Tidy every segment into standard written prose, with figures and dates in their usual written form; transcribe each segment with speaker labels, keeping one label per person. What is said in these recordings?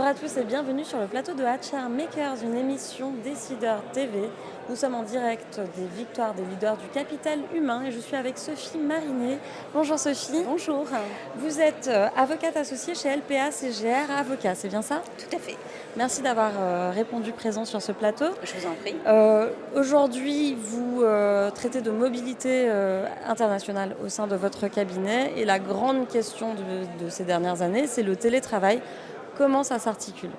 Speaker 1: à tous et bienvenue sur le plateau de HR Makers, une émission Décideurs TV. Nous sommes en direct des victoires des leaders du capital humain et je suis avec Sophie Marinet. Bonjour Sophie.
Speaker 2: Bonjour.
Speaker 1: Vous êtes avocate associée chez LPA CGR Avocat, c'est bien ça?
Speaker 2: Tout à fait.
Speaker 1: Merci d'avoir répondu présent sur ce plateau.
Speaker 2: Je vous en prie.
Speaker 1: Aujourd'hui, vous traitez de mobilité internationale au sein de votre cabinet et la grande question de ces dernières années, c'est le télétravail. Comment ça s'articule?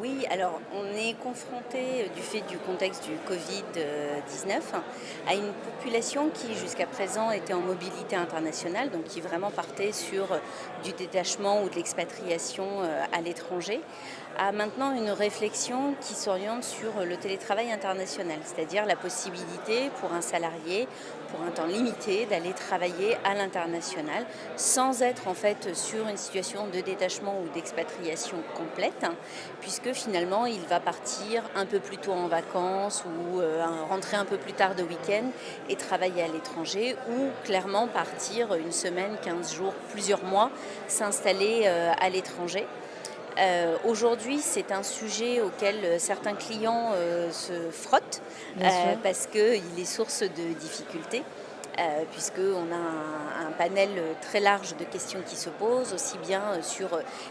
Speaker 2: Oui, alors on est confronté, du fait du contexte du Covid-19, à une population qui jusqu'à présent était en mobilité internationale, donc qui vraiment partait sur du détachement ou de l'expatriation à l'étranger, à maintenant une réflexion qui s'oriente sur le télétravail international, c'est-à-dire la possibilité pour un salarié, pour un temps limité, d'aller travailler à l'international sans être en fait sur une situation de détachement ou d'expatriation complète, puisque finalement il va partir un peu plus tôt en vacances ou rentrer un peu plus tard de week-end et travailler à l'étranger, ou clairement partir une semaine, 15 jours, plusieurs mois, s'installer à l'étranger. Aujourd'hui, c'est un sujet auquel certains clients se frottent
Speaker 1: Bien sûr.
Speaker 2: parce qu'il est source de difficultés. Puisqu'on a un panel très large de questions qui se posent, aussi bien sur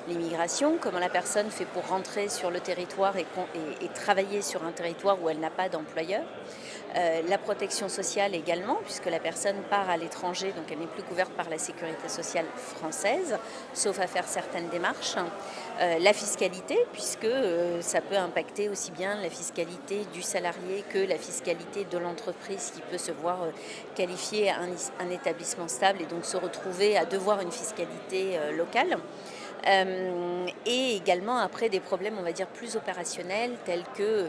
Speaker 2: l'immigration, comment la personne fait pour rentrer sur le territoire et travailler sur un territoire où elle n'a pas d'employeur. La protection sociale également, puisque la personne part à l'étranger, donc elle n'est plus couverte par la sécurité sociale française, sauf à faire certaines démarches. La fiscalité, puisque ça peut impacter aussi bien la fiscalité du salarié que la fiscalité de l'entreprise qui peut se voir qualifier un établissement stable et donc se retrouver à devoir une fiscalité locale. Et également après des problèmes, on va dire, plus opérationnels, tels que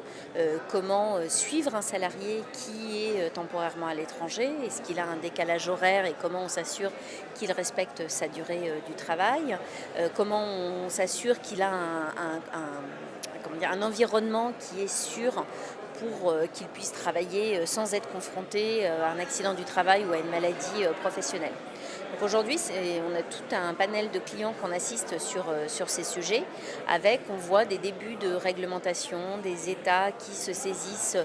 Speaker 2: comment suivre un salarié qui est temporairement à l'étranger, est-ce qu'il a un décalage horaire et comment on s'assure qu'il respecte sa durée du travail, comment on s'assure qu'il a un environnement qui est sûr pour qu'il puisse travailler sans être confronté à un accident du travail ou à une maladie professionnelle. Donc aujourd'hui, on a tout un panel de clients qu'on assiste sur ces sujets, avec, on voit des débuts de réglementation, des États qui se saisissent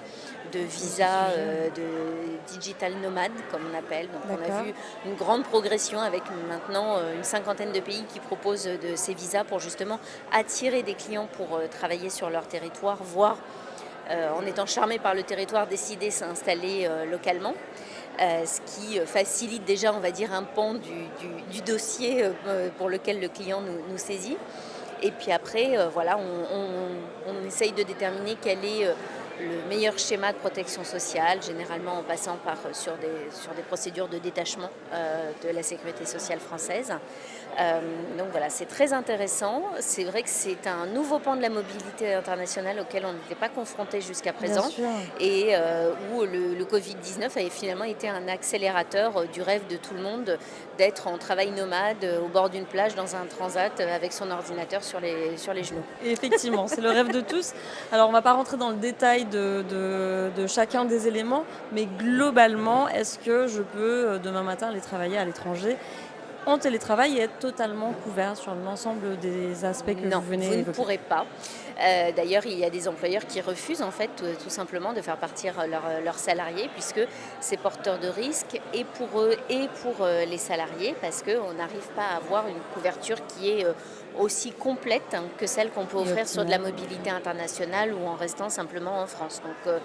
Speaker 2: de visas de digital nomades, comme on appelle. Donc on a vu une grande progression avec maintenant une cinquantaine de pays qui proposent de ces visas pour justement attirer des clients pour travailler sur leur territoire, voire en étant charmé par le territoire, décider de s'installer localement. Ce qui facilite déjà, on va dire, un pan du dossier pour lequel le client nous saisit. Et puis après, voilà, on essaye de déterminer quel est le meilleur schéma de protection sociale, généralement en passant sur des procédures de détachement de la sécurité sociale française. Donc voilà, c'est très intéressant. C'est vrai que c'est un nouveau pan de la mobilité internationale auquel on n'était pas confronté jusqu'à présent, et où le Covid-19 avait finalement été un accélérateur du rêve de tout le monde d'être en travail nomade au bord d'une plage dans un transat avec son ordinateur sur les genoux.
Speaker 1: Et effectivement, c'est le rêve de tous. Alors, on ne va pas rentrer dans le détail de chacun des éléments, mais globalement, est-ce que je peux demain matin aller travailler à l'étranger en télétravail et être totalement couvert sur l'ensemble des aspects que
Speaker 2: Non,
Speaker 1: vous venez
Speaker 2: vous ne
Speaker 1: d'évoquer?
Speaker 2: pourrez pas. D'ailleurs, il y a des employeurs qui refusent en fait tout simplement de faire partir leurs salariés, puisque c'est porteur de risques et pour eux et pour les salariés, parce qu'on n'arrive pas à avoir une couverture qui est aussi complète que celle qu'on peut offrir sur de la mobilité internationale ou en restant simplement en France. Donc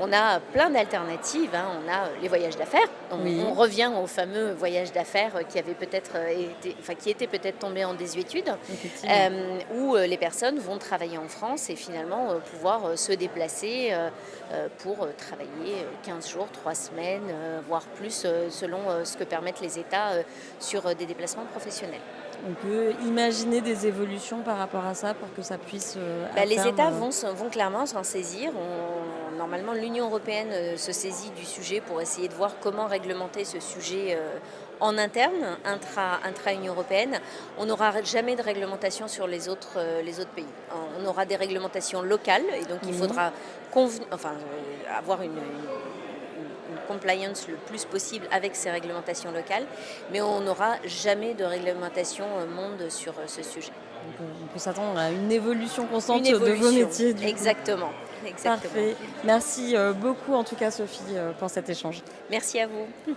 Speaker 2: on a plein d'alternatives, hein. On a les voyages d'affaires. On revient au fameux voyage d'affaires qui était peut-être tombé en désuétude, où les personnes vont travailler en France et finalement pouvoir se déplacer pour travailler 15 jours, 3 semaines, voire plus, selon ce que permettent les États sur des déplacements professionnels.
Speaker 1: On peut imaginer des évolutions par rapport à ça pour que ça puisse à
Speaker 2: Les
Speaker 1: terme,
Speaker 2: États vont clairement s'en saisir. Normalement, l'Union européenne se saisit du sujet pour essayer de voir comment réglementer ce sujet en interne, intra-Union européenne. On n'aura jamais de réglementation sur les autres pays. On aura des réglementations locales et donc il faudra avoir une compliance le plus possible avec ces réglementations locales, mais on n'aura jamais de réglementation monde sur ce sujet.
Speaker 1: on peut s'attendre à une évolution constante
Speaker 2: Une
Speaker 1: de vos
Speaker 2: évolution.
Speaker 1: métiers. Du coup.
Speaker 2: Exactement. Exactement.
Speaker 1: Parfait. Merci beaucoup en tout cas Sophie pour cet échange.
Speaker 2: Merci à vous.